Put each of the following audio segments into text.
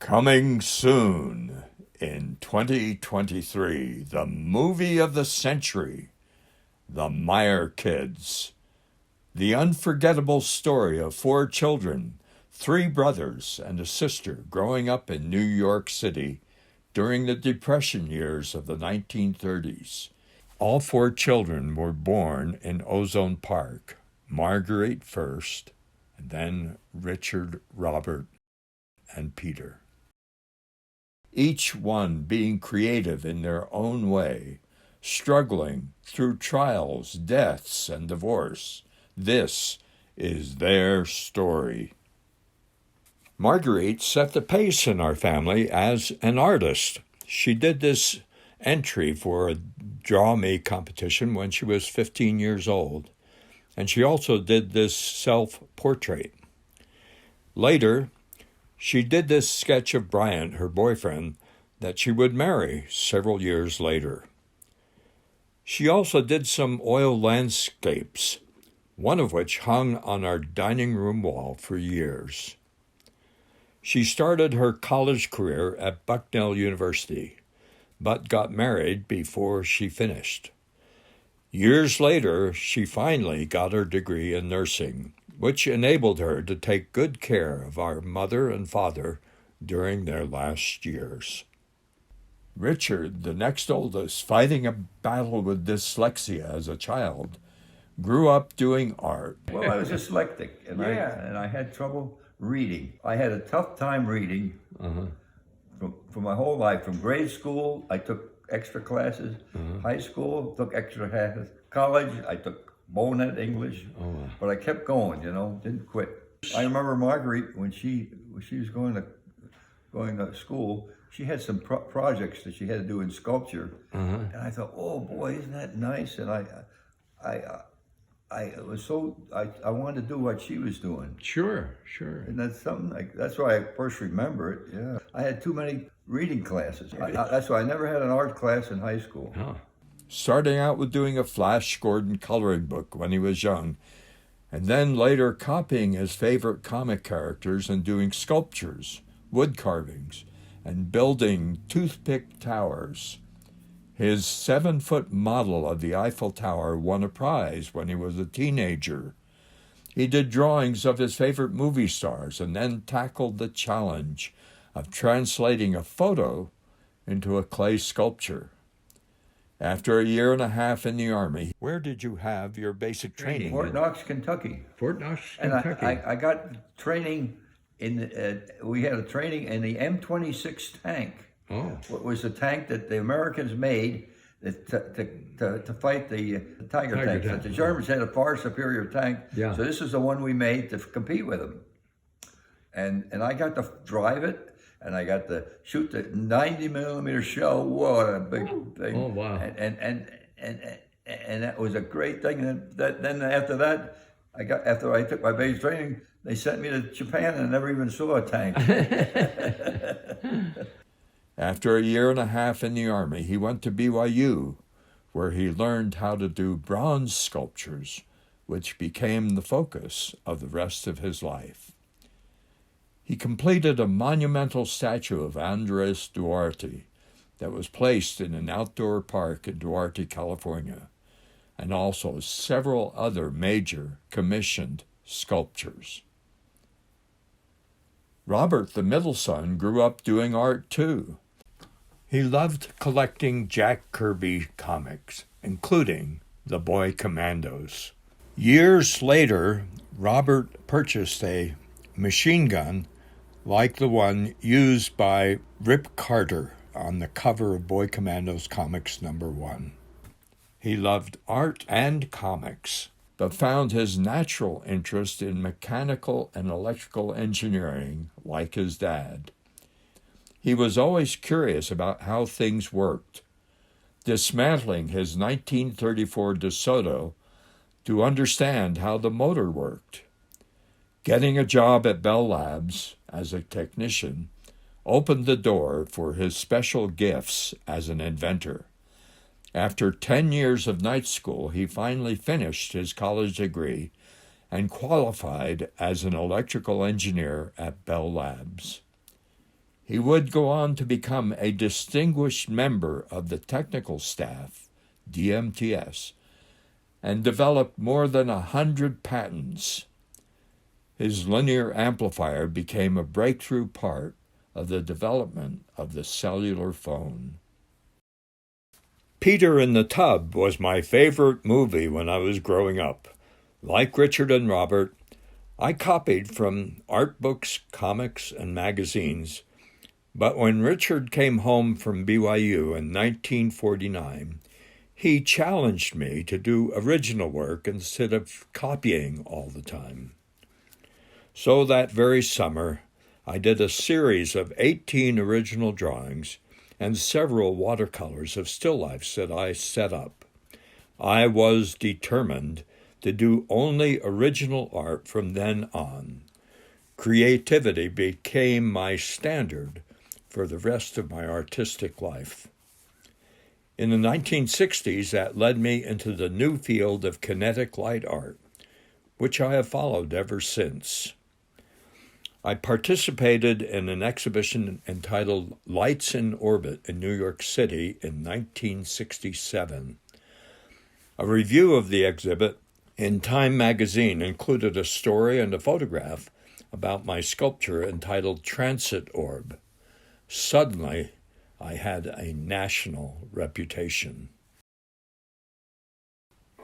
Coming soon in 2023, the movie of the century, The Myer Kids. The unforgettable story of 4 children, 3 brothers and a sister growing up in New York City during the Depression years of the 1930s. All 4 children were born in Ozone Park, Marguerite first, and then Richard, Robert, and Peter. Each one being creative in their own way, struggling through trials, deaths, and divorce. This is their story. Marguerite set the pace in our family as an artist. She did this entry for a Draw Me competition when she was 15 years old, and she also did this self-portrait. Later, she did this sketch of Bryant, her boyfriend, that she would marry several years later. She also did some oil landscapes, one of which hung on our dining room wall for years. She started her college career at Bucknell University, but got married before she finished. Years later, she finally got her degree in nursing, which enabled her to take good care of our mother and father during their last years. Richard, the next oldest, fighting a battle with dyslexia as a child, grew up doing art. Well, I was dyslexic, and I had trouble reading. I had a tough time reading for my whole life. From grade school, I took extra classes. High school, took extra classes. College, I took Bonet English, but I kept going, didn't quit. I remember Marguerite, when she was going to school, she had some projects that she had to do in sculpture, and I thought, oh boy, isn't that nice? And I wanted to do what she was doing. Sure. And that's something that's why I first remember it. Yeah, I had too many reading classes. That's why I never had an art class in high school. Starting out with doing a Flash Gordon coloring book when he was young, and then later copying his favorite comic characters and doing sculptures, wood carvings, and building toothpick towers. His 7-foot model of the Eiffel Tower won a prize when he was a teenager. He did drawings of his favorite movie stars and then tackled the challenge of translating a photo into a clay sculpture. After a year and a half in the Army, where did you have your basic training? Fort Knox, Kentucky. Fort Knox, Kentucky. And I got training we had a training in the M26 tank. It was a tank that the Americans made to fight the Tiger tanks. But the Germans had a far superior tank, so this is the one we made to compete with them. And I got to drive it. And I got to shoot the 90-millimeter shell. What a big thing! Oh wow! And that was a great thing. And then after that, after I took my base training, they sent me to Japan and I never even saw a tank. After a year and a half in the Army, he went to BYU, where he learned how to do bronze sculptures, which became the focus of the rest of his life. He completed a monumental statue of Andres Duarte that was placed in an outdoor park in Duarte, California, and also several other major commissioned sculptures. Robert, the middle son, grew up doing art too. He loved collecting Jack Kirby comics, including The Boy Commandos. Years later, Robert purchased a machine gun like the one used by Rip Carter on the cover of Boy Commandos Comics #1. He loved art and comics, but found his natural interest in mechanical and electrical engineering like his dad. He was always curious about how things worked, dismantling his 1934 DeSoto to understand how the motor worked. Getting a job at Bell Labs as a technician opened the door for his special gifts as an inventor. After 10 years of night school, he finally finished his college degree and qualified as an electrical engineer at Bell Labs. He would go on to become a distinguished member of the technical staff, DMTS, and developed more than 100 patents. His linear amplifier became a breakthrough part of the development of the cellular phone. Peter in the Tub was my favorite movie when I was growing up. Like Richard and Robert, I copied from art books, comics, and magazines, but when Richard came home from BYU in 1949, he challenged me to do original work instead of copying all the time. So that very summer, I did a series of 18 original drawings and several watercolors of still lifes that I set up. I was determined to do only original art from then on. Creativity became my standard for the rest of my artistic life. In the 1960s, that led me into the new field of kinetic light art, which I have followed ever since. I participated in an exhibition entitled Lights in Orbit in New York City in 1967. A review of the exhibit in Time magazine included a story and a photograph about my sculpture entitled Transit Orb. Suddenly, I had a national reputation.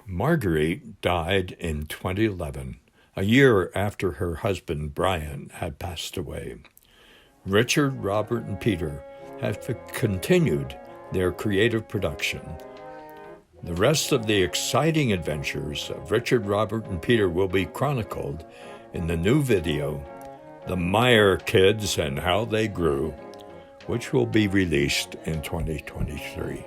Marguerite died in 2011, a year after her husband Brian had passed away. Richard, Robert, and Peter have continued their creative production. The rest of the exciting adventures of Richard, Robert, and Peter will be chronicled in the new video, The Myer Kids and How They Grew, which will be released in 2023.